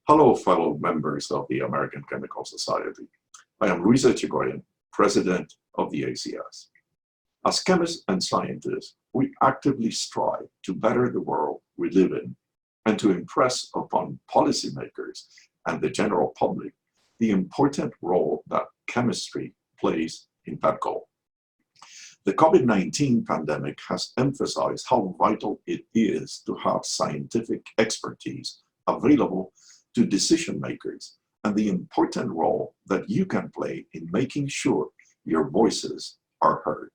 Hello, fellow members of the American Chemical Society. I am Luis Echegoyen, President of the ACS. As chemists and scientists, we actively strive to better the world we live in and to impress upon policymakers and the general public the important role that chemistry plays in that goal. The COVID-19 pandemic has emphasized how vital it is to have scientific expertise available to decision makers and the important role that you can play in making sure your voices are heard.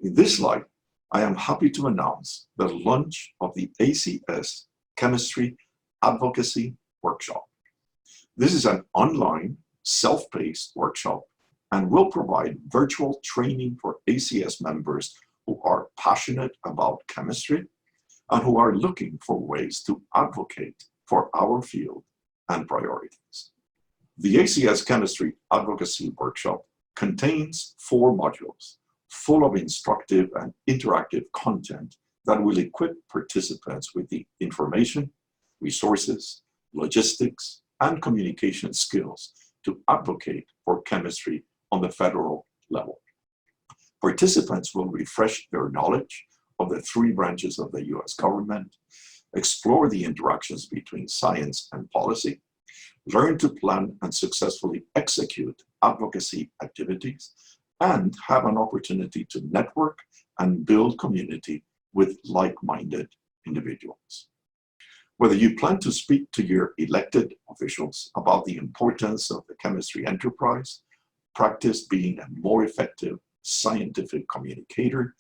In this light, I am happy to announce the launch of the ACS Chemistry Advocacy Workshop. This is an online, self-paced workshop and will provide virtual training for ACS members who are passionate about chemistry and who are looking for ways to advocate for our field and priorities. The ACS Chemistry Advocacy Workshop contains 4 modules full of instructive and interactive content that will equip participants with the information, resources, logistics, and communication skills to advocate for chemistry on the federal level. Participants will refresh their knowledge of the 3 branches of the U.S. government, explore the interactions between science and policy, learn to plan and successfully execute advocacy activities, and have an opportunity to network and build community with like-minded individuals. Whether you plan to speak to your elected officials about the importance of the chemistry enterprise, practice being a more effective scientific communicator,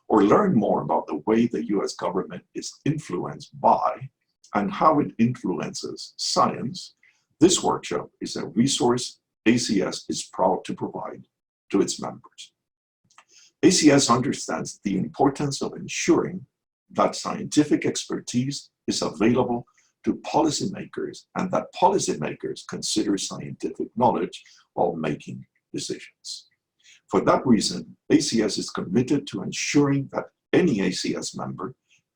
or learn more about the way the U.S. government is influenced by and how it influences science, this workshop is a resource ACS is proud to provide to its members. ACS understands the importance of ensuring that scientific expertise is available to policymakers and that policymakers consider scientific knowledge while making decisions. For that reason, ACS is committed to ensuring that any ACS member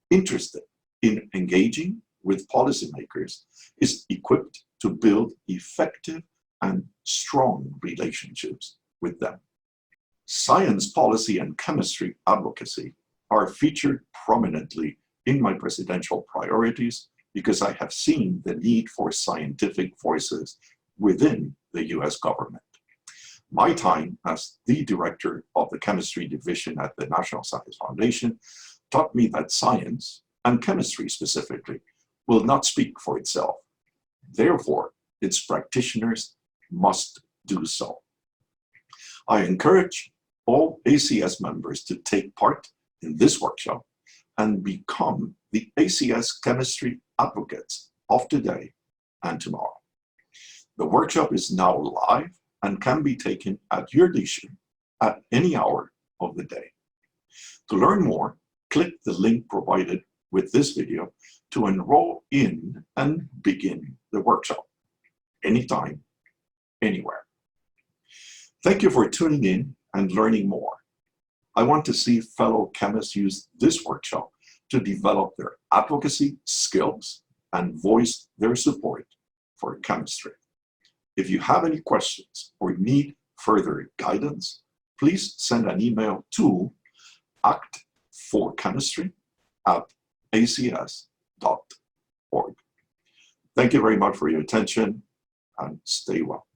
interested in engaging with policymakers is equipped to build effective and strong relationships with them. Science, policy, and chemistry advocacy are featured prominently in my presidential priorities because I have seen the need for scientific voices within the U.S. government. My time as the director of the chemistry division at the National Science Foundation taught me that science, and chemistry specifically, will not speak for itself. Therefore, its practitioners must do so. I encourage all ACS members to take part in this workshop and become the ACS chemistry advocates of today and tomorrow. The workshop is now live and can be taken at your leisure at any hour of the day. To learn more, click the link provided with this video to enroll in and begin the workshop, anytime, anywhere. Thank you for tuning in and learning more. I want to see fellow chemists use this workshop to develop their advocacy skills and voice their support for chemistry. If you have any questions or need further guidance, please send an email to actforchemistry@acs.org. Thank you very much for your attention and stay well.